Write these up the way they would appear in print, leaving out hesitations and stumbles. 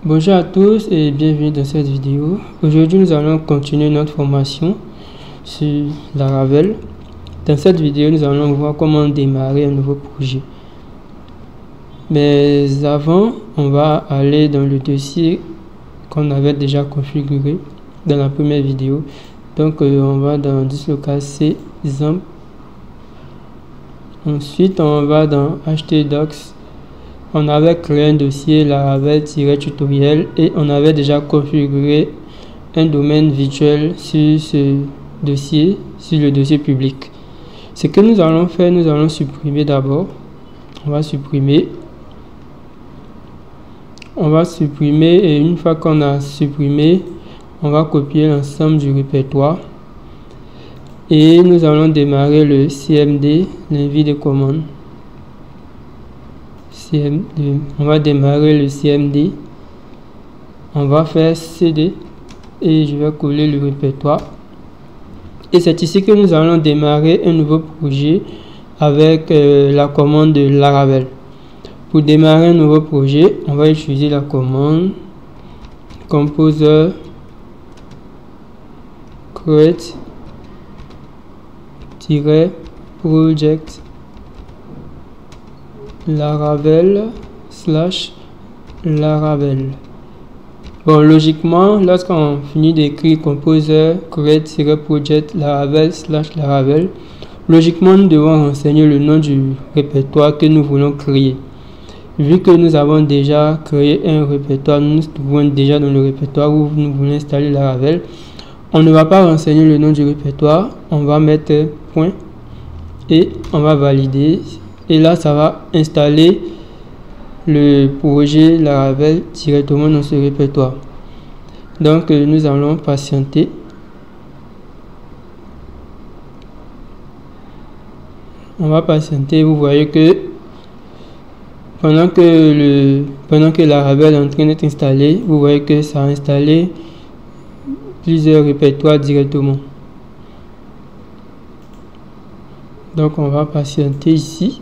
Bonjour à tous et bienvenue dans cette vidéo. Aujourd'hui, nous allons continuer notre formation sur Laravel. Dans cette vidéo, nous allons voir comment démarrer un nouveau projet. Mais avant, on va aller dans le dossier qu'on avait déjà configuré dans la première vidéo. Donc, on va dans Dislocal C, exemple. Ensuite, on va dans htdocs. On avait créé un dossier Laravel-tutoriel et on avait déjà configuré un domaine virtuel sur ce dossier, sur le dossier public. Ce que nous allons faire, nous allons supprimer d'abord. On va supprimer et une fois qu'on a supprimé, on va copier l'ensemble du répertoire et nous allons démarrer le CMD, l'invite de commande. On va démarrer le CMD, on va faire CD et je vais coller le répertoire et c'est ici que nous allons démarrer un nouveau projet avec la commande de Laravel. Pour démarrer un nouveau projet, on va utiliser la commande composer create -project Laravel / Laravel. Bon, logiquement, lorsqu'on finit d'écrire composer create -project Laravel / Laravel, logiquement, nous devons renseigner le nom du répertoire que nous voulons créer. Vu que nous avons déjà créé un répertoire, nous nous trouvons déjà dans le répertoire où nous voulons installer Laravel. On ne va pas renseigner le nom du répertoire, on va mettre point et on va valider. Et là, ça va installer le projet Laravel directement dans ce répertoire. Donc, nous allons patienter. On va patienter. Vous voyez que pendant que Laravel est en train d'être installé, vous voyez que ça a installé plusieurs répertoires directement. Donc, on va patienter ici.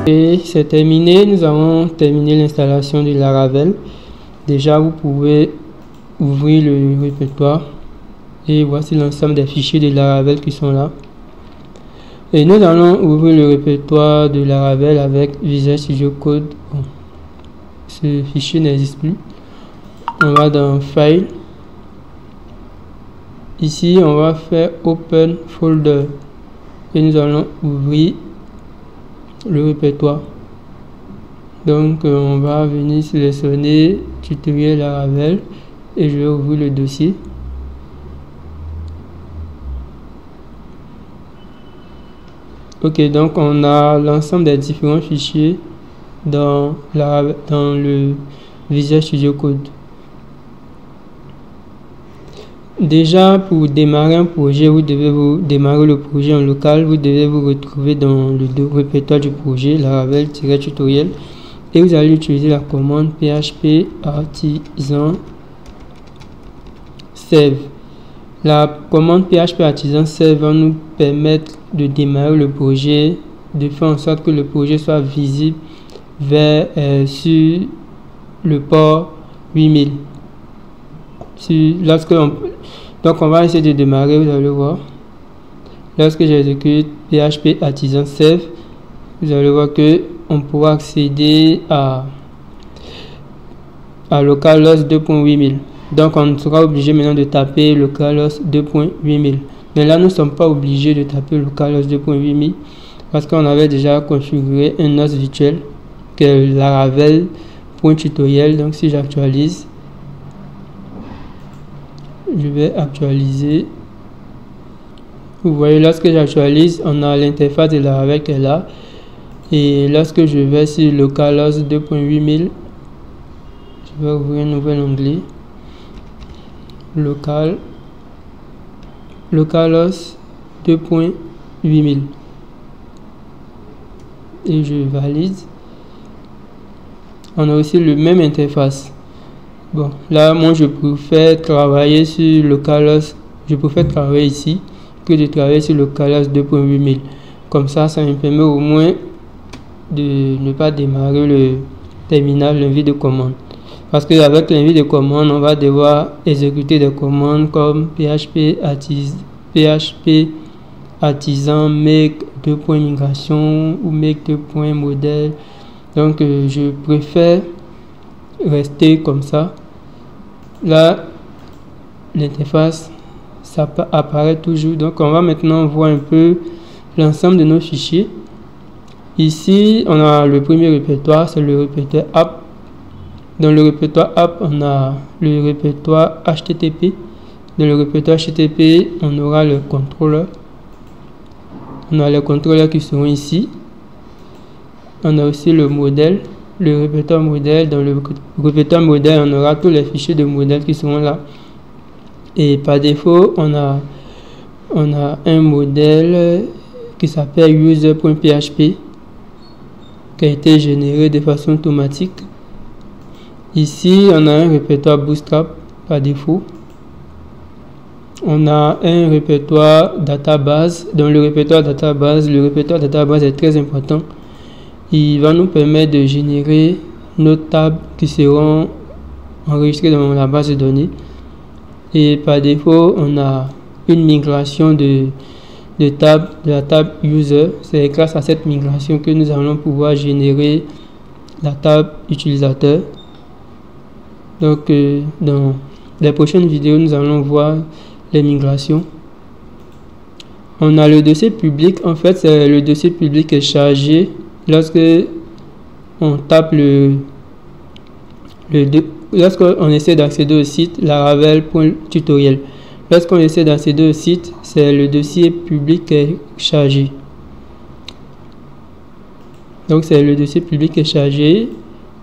Et c'est terminé, nous avons terminé l'installation de Laravel. Déjà, vous pouvez ouvrir le répertoire et voici l'ensemble des fichiers de Laravel qui sont là. Et nous allons ouvrir le répertoire de Laravel avec Visual Studio Code. Bon, ce fichier n'existe plus. On va dans File. Ici, on va faire Open Folder et nous allons ouvrir le répertoire. Donc on va venir sélectionner tutoriel Laravel et je vais ouvrir le dossier. Ok, donc on a l'ensemble des différents fichiers dans le Visual Studio Code. Déjà, pour démarrer un projet, vous devez démarrer le projet en local. Vous devez vous retrouver dans le répertoire du projet Laravel-tutoriel et vous allez utiliser la commande php artisan save. La commande PHP Artisan Save va nous permettre de démarrer le projet, de faire en sorte que le projet soit visible sur le port 8000. Donc on va essayer de démarrer, vous allez voir. Lorsque j'exécute PHP Artisan Save, vous allez voir que on pourra accéder à localhost 2.8000. Donc on sera obligé maintenant de taper localhost 2.8000. Mais là nous ne sommes pas obligés de taper localhost 2.8000 parce qu'on avait déjà configuré un host virtuel que est laravel.tutorial. Donc si j'actualise, je vais actualiser. Vous voyez, lorsque j'actualise, on a l'interface de Laravel qui est là. Et lorsque je vais sur localhost 2.8000, je vais ouvrir un nouvel onglet. Localhost 2.8000. Et je valide. On a aussi le même interface. Bon, là, moi, je préfère travailler sur localhost. Je préfère travailler ici que de travailler sur localhost 2.8000. Comme ça me permet au moins de ne pas démarrer le terminal, l'invite de commande. Parce qu'avec l'invite de commande, on va devoir exécuter des commandes comme PHP Artisan make 2.migration ou make 2.modèle. Donc, je préfère rester comme ça. Là, l'interface, ça apparaît toujours. Donc, on va maintenant voir un peu l'ensemble de nos fichiers. Ici, on a le premier répertoire, c'est le répertoire app. Dans le répertoire app, on a le répertoire HTTP. Dans le répertoire HTTP, on aura le contrôleur. On a les contrôleurs qui seront ici. On a aussi le modèle, le répertoire modèle. Dans le répertoire modèle, on aura tous les fichiers de modèle qui seront là. Et par défaut, on a un modèle qui s'appelle user.php qui a été généré de façon automatique. Ici, on a un répertoire Bootstrap par défaut. On a un répertoire database. Dans le répertoire database est très important. Il va nous permettre de générer nos tables qui seront enregistrées dans la base de données. Et par défaut, on a une migration de la table user. C'est grâce à cette migration que nous allons pouvoir générer la table utilisateur. Donc, dans les prochaines vidéos, nous allons voir les migrations. On a le dossier public. En fait, c'est le dossier public qui est chargé lorsque on tape lorsqu'on essaie d'accéder au site laravel.tutorial. Lorsqu'on essaie d'accéder au site, c'est le dossier public qui est chargé. Donc, c'est le dossier public qui est chargé.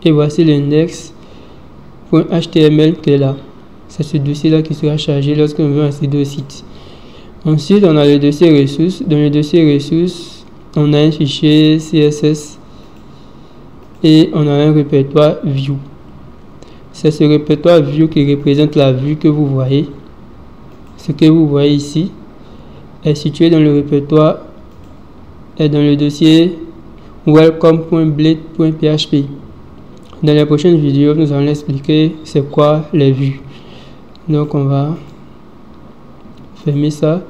Et voici l'index.html qui est là. C'est ce dossier-là qui sera chargé lorsqu'on veut accéder au site. Ensuite, on a le dossier ressources. Dans le dossier ressources, on a un fichier CSS et on a un répertoire view. C'est ce répertoire view qui représente la vue que vous voyez. Ce que vous voyez ici est situé dans le répertoire et dans le dossier welcome.blade.php. Dans la prochaine vidéo, nous allons expliquer c'est quoi les vues. Donc on va fermer ça.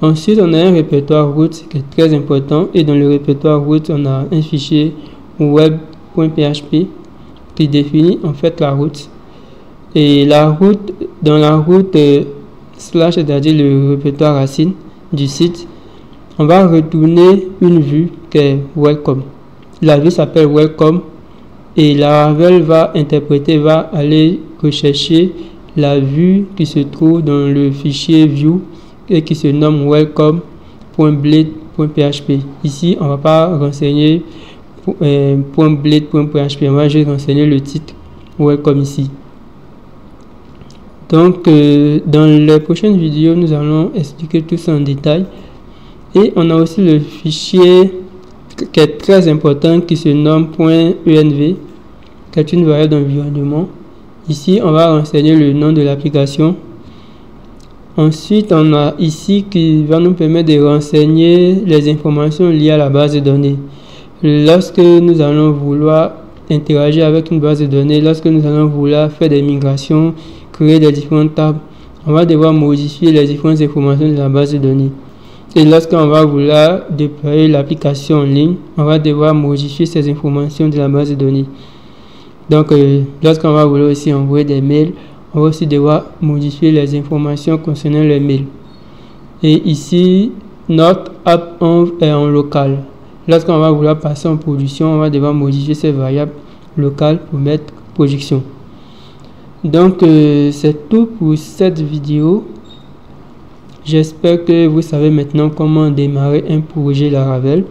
Ensuite, on a un répertoire route qui est très important. Et dans le répertoire route, on a un fichier web.php qui définit en fait la route. Et la route, dans la route slash, c'est-à-dire le répertoire racine du site, on va retourner une vue qui est welcome. La vue s'appelle welcome. Et Laravel va aller rechercher la vue qui se trouve dans le fichier view et qui se nomme welcome.blade.php. Ici, on ne va pas renseigner .blade.php, on va juste renseigner le titre welcome ici. Donc, dans les prochaines vidéos, nous allons expliquer tout ça en détail. Et on a aussi le fichier qui est très important qui se nomme .env, qui est une variable d'environnement. Ici, on va renseigner le nom de l'application Ensuite, on a ici qui va nous permettre de renseigner les informations liées à la base de données. Lorsque nous allons vouloir interagir avec une base de données, lorsque nous allons vouloir faire des migrations, créer des différentes tables, on va devoir modifier les différentes informations de la base de données. Et lorsqu'on va vouloir déployer l'application en ligne, on va devoir modifier ces informations de la base de données. Donc, lorsqu'on va vouloir aussi envoyer des mails, on va aussi devoir modifier les informations concernant les mails. Et ici, notre app est en local. Lorsqu'on va vouloir passer en production, on va devoir modifier ces variables locales pour mettre production. Donc, c'est tout pour cette vidéo. J'espère que vous savez maintenant comment démarrer un projet Laravel.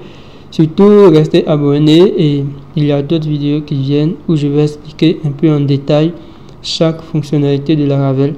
Surtout, restez abonnés et il y a d'autres vidéos qui viennent où je vais expliquer un peu en détail chaque fonctionnalité de Laravel.